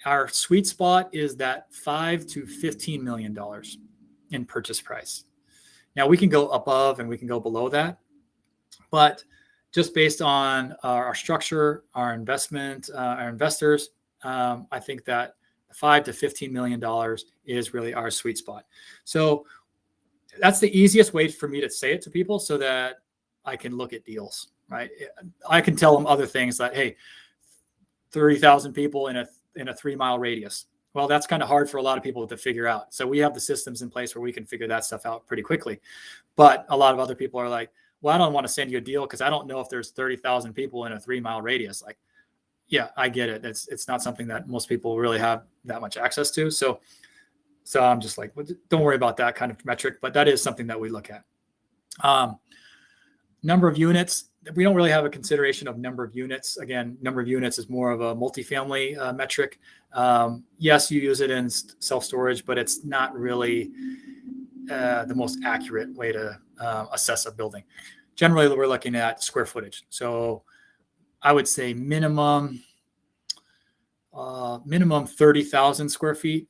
Our sweet spot is that $5 to $15 million in purchase price. Now we can go above and we can go below that, but just based on our structure, our investment, our investors, I think that $5 to $15 million is really our sweet spot. So that's the easiest way for me to say it to people so that I can look at deals, right? I can tell them other things like, hey, 30,000 people in a 3-mile radius. Well, that's kind of hard for a lot of people to figure out. So we have the systems in place where we can figure that stuff out pretty quickly. But a lot of other people are like, well, I don't want to send you a deal because I don't know if there's 30,000 people in a 3-mile radius. Like, yeah, I get it. It's not something that most people really have that much access to. So I'm just like, well, don't worry about that kind of metric, but that is something that we look at. Number of units. We don't really have a consideration of number of units. Again, number of units is more of a multifamily metric. Yes, you use it in self-storage, but it's not really the most accurate way to assess a building. Generally, we're looking at square footage. So I would say minimum 30,000 square feet,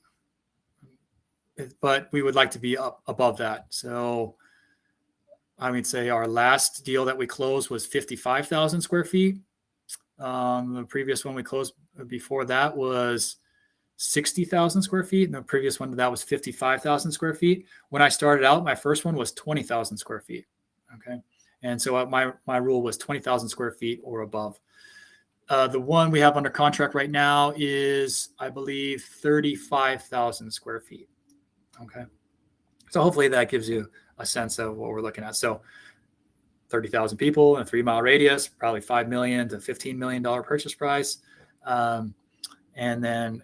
but we would like to be up above that. So I would say our last deal that we closed was 55,000 square feet. The previous one we closed before that was 60,000 square feet. And the previous one to that was 55,000 square feet. When I started out, my first one was 20,000 square feet. Okay. And so my rule was 20,000 square feet or above. The one we have under contract right now is, I believe, 35,000 square feet. Okay. So hopefully that gives you a sense of what we're looking at. So 30,000 people in a 3-mile radius, probably $5 million to $15 million purchase price. And then,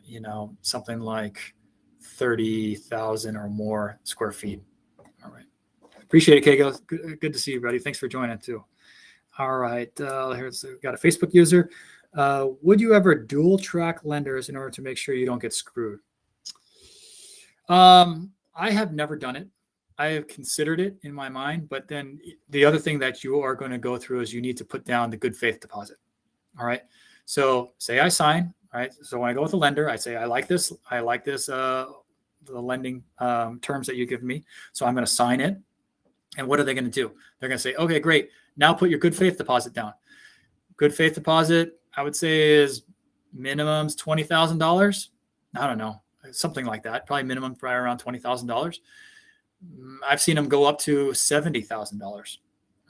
something like 30,000 or more square feet. All right. Appreciate it, Kago. Good to see you, buddy. Thanks for joining too. All right. Here's got a Facebook user. Would you ever dual track lenders in order to make sure you don't get screwed? I have never done it. I have considered it in my mind, but then the other thing that you are going to go through is you need to put down the good faith deposit. All right. So say I sign, right? So when I go with a lender, I say, I like this, the lending terms that you give me. So I'm going to sign it. And what are they going to do? They're going to say, okay, great. Now put your good faith deposit down. Good faith deposit, I would say, is minimum's $20,000. I don't know, something like that. Probably around $20,000. I've seen them go up to $70,000.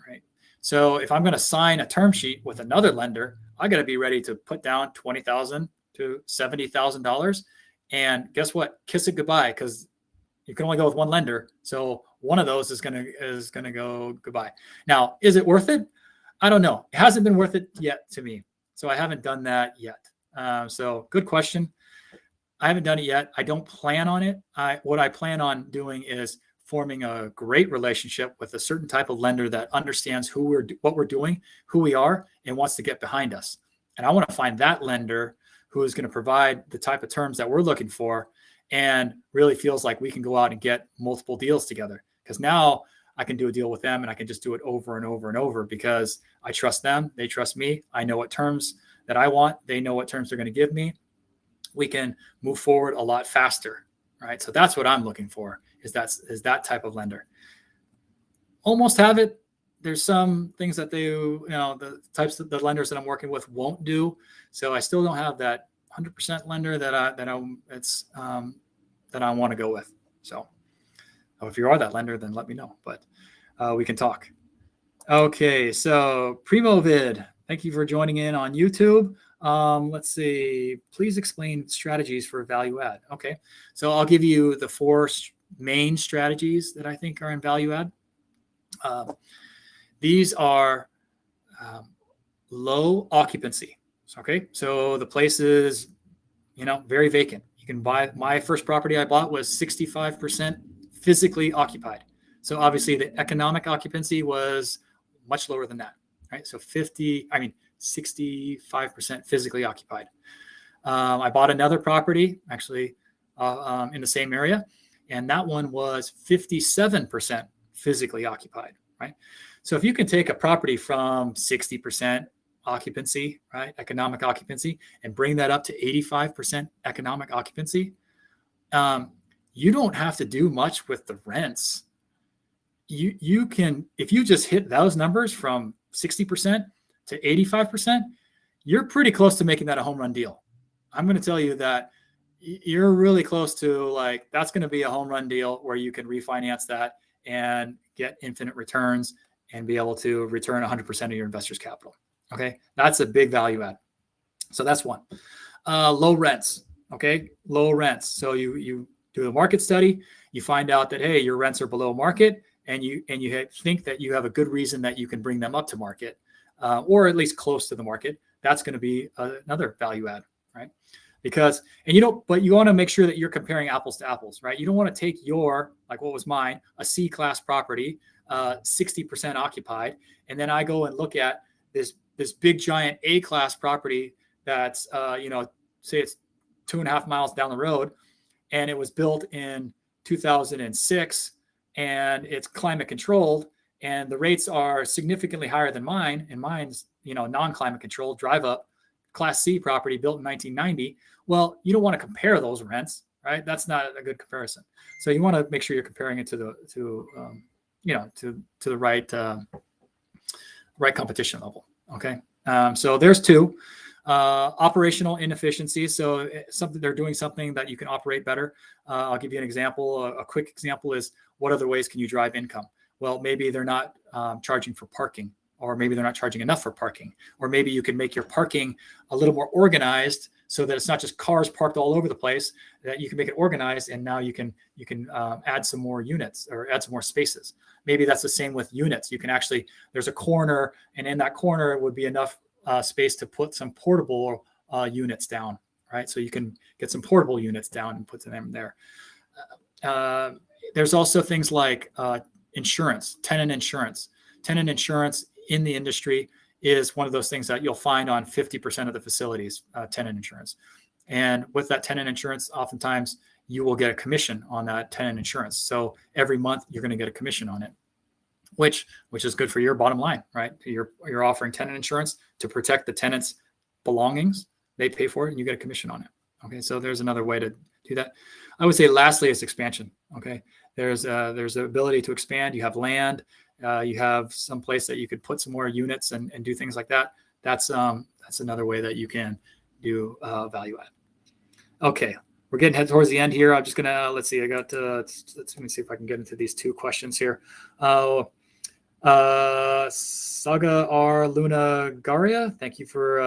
Right. So if I'm going to sign a term sheet with another lender, I got to be ready to put down $20,000 to $70,000. And guess what? Kiss it goodbye, because you can only go with one lender. So one of those is gonna go goodbye. Now, is it worth it? I don't know. It hasn't been worth it yet to me. So I haven't done that yet. So good question. I haven't done it yet. I don't plan on it. What I plan on doing is forming a great relationship with a certain type of lender that understands what we're doing, who we are, and wants to get behind us. And I want to find that lender who is going to provide the type of terms that we're looking for and really feels like we can go out and get multiple deals together. Because now I can do a deal with them and I can just do it over and over and over because I trust them. They trust me. I know what terms that I want. They know what terms they're going to give me. We can move forward a lot faster, right? So that's what I'm looking for, is that type of lender. Almost have it. There's some things that the types of the lenders that I'm working with won't do. So I still don't have that 100% lender that I want to go with. So if you are that lender, then let me know, but we can talk. Okay. So Primovid, thank you for joining in on YouTube. Let's see, please explain strategies for value add. Okay. So I'll give you the 4 main strategies that I think are in value add. These are low occupancy. Okay. So the place is, very vacant. You can buy, my first property I bought was 65% physically occupied. So obviously the economic occupancy was much lower than that, right? So 65% physically occupied. I bought another property actually in the same area, and that one was 57% physically occupied, right? So if you can take a property from 60% occupancy, right, economic occupancy, and bring that up to 85% economic occupancy, you don't have to do much with the rents. You can, if you just hit those numbers from 60% to 85%, you're pretty close to making that a home run deal. I'm going to tell you that you're really close to, like, that's going to be a home run deal where you can refinance that and get infinite returns and be able to return 100% of your investor's capital. Okay. That's a big value add. So that's one. Low rents. Okay. Low rents. So you do a market study, you find out that, hey, your rents are below market, and you think that you have a good reason that you can bring them up to market, or at least close to the market. That's going to be another value add, right? Because, but you want to make sure that you're comparing apples to apples, right? You don't want to take like what was mine, a C-class property, 60% occupied, and then I go and look at this big giant A-class property that's, say it's 2.5 miles down the road, and it was built in 2006, and it's climate controlled, and the rates are significantly higher than mine, and mine's, non-climate controlled, drive up, Class C property built in 1990. Well, you don't want to compare those rents, right? That's not a good comparison. So you want to make sure you're comparing it to the right competition level. Okay. So there's 2. Operational inefficiencies. So they're doing something that you can operate better. I'll give you an example. A quick example is, what other ways can you drive income? Well, maybe they're not charging for parking, or maybe they're not charging enough for parking, or maybe you can make your parking a little more organized so that it's not just cars parked all over the place, that you can make it organized. And now you can add some more units or add some more spaces. Maybe that's the same with units. You can actually, there's a corner, and in that corner it would be enough space to put some portable units down, right? So you can get some portable units down and put them there. There's also things like insurance, tenant insurance. Tenant insurance in the industry is one of those things that you'll find on 50% of the facilities, tenant insurance. And with that tenant insurance, oftentimes you will get a commission on that tenant insurance. So every month you're going to get a commission on it, which is good for your bottom line, right? You're offering tenant insurance to protect the tenant's belongings. They pay for it and you get a commission on it. Okay, so there's another way to do that. I would say lastly is expansion. Okay, there's the ability to expand. You have land, you have some place that you could put some more units and do things like that. That's another way that you can do value add. Okay, we're getting head towards the end here. I'm just gonna let me see if I can get into these two questions here. Saga R. Luna Garia, thank you for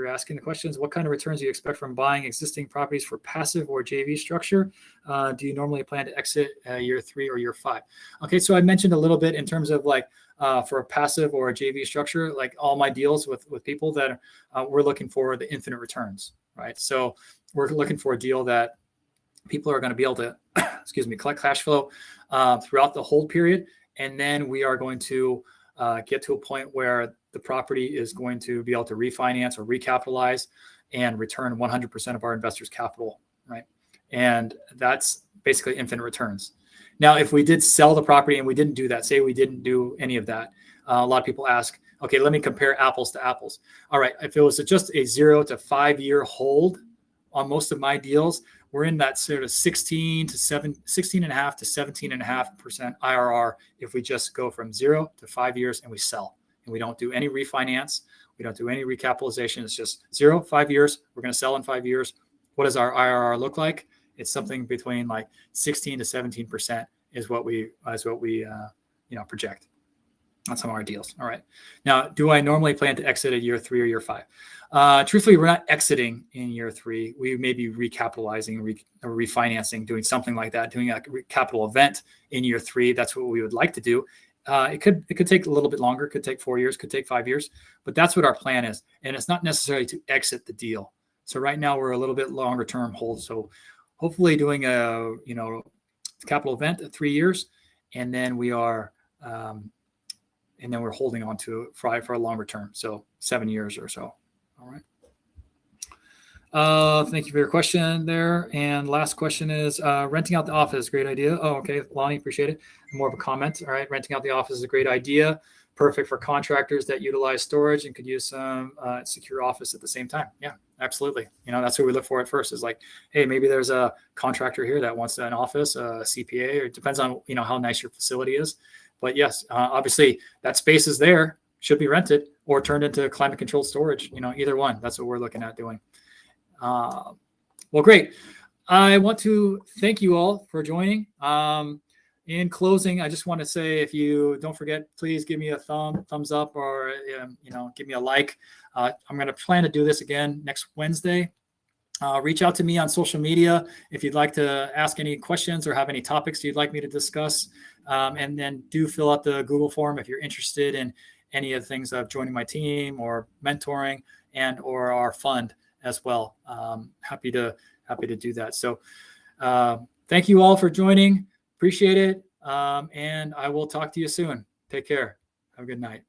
asking the questions. What kind of returns do you expect from buying existing properties for passive or JV structure? Do you normally plan to exit year 3 or year 5? Okay, so I mentioned a little bit in terms of like for a passive or a JV structure, like all my deals with people that we're looking for the infinite returns, right? So we're looking for a deal that people are going to be able to, collect cash flow throughout the hold period. And then we are going to get to a point where the property is going to be able to refinance or recapitalize and return 100% of our investors' capital, right? And that's basically infinite returns. Now, if we did sell the property and we didn't do that, say we didn't do any of that, a lot of people ask, okay, let me compare apples to apples. All right, if it was just a 0 to 5 year hold on most of my deals, we're in that sort of 16.5 to 17.5% IRR if we just go from 0 to 5 years and we sell and we don't do any refinance, we don't do any recapitalization. It's just 0, 5 years. We're going to sell in 5 years. What does our IRR look like? It's something between like 16 to 17% is what we project on some of our deals. All right. Now, do I normally plan to exit at year 3 or year 5? Truthfully, we're not exiting in year 3. We may be recapitalizing, or refinancing, doing something like that, doing a capital event in year 3. That's what we would like to do. It could take a little bit longer. Could take 4 years. Could take 5 years. But that's what our plan is, and it's not necessarily to exit the deal. So right now we're a little bit longer term hold. So hopefully doing a capital event at 3 years, and then we are. And then we're holding on to it for a longer term, so 7 years or so. All right. Thank you for your question there. And last question is renting out the office, great idea. Oh, okay, Lonnie, appreciate it. More of a comment. All right, renting out the office is a great idea. Perfect for contractors that utilize storage and could use some secure office at the same time. Yeah, absolutely. That's what we look for at first is like, hey, maybe there's a contractor here that wants an office, a CPA, or it depends on, how nice your facility is. But yes, obviously that space is there, should be rented or turned into climate controlled storage, either one. That's what we're looking at doing. Well, great. I want to thank you all for joining. In closing, I just want to say, if you don't forget, please give me a thumbs up or, give me a like. I'm going to plan to do this again next Wednesday. Reach out to me on social media if you'd like to ask any questions or have any topics you'd like me to discuss. And then do fill out the Google form if you're interested in any of the things of joining my team or mentoring and or our fund as well. Happy to do that. So thank you all for joining. Appreciate it. And I will talk to you soon. Take care. Have a good night.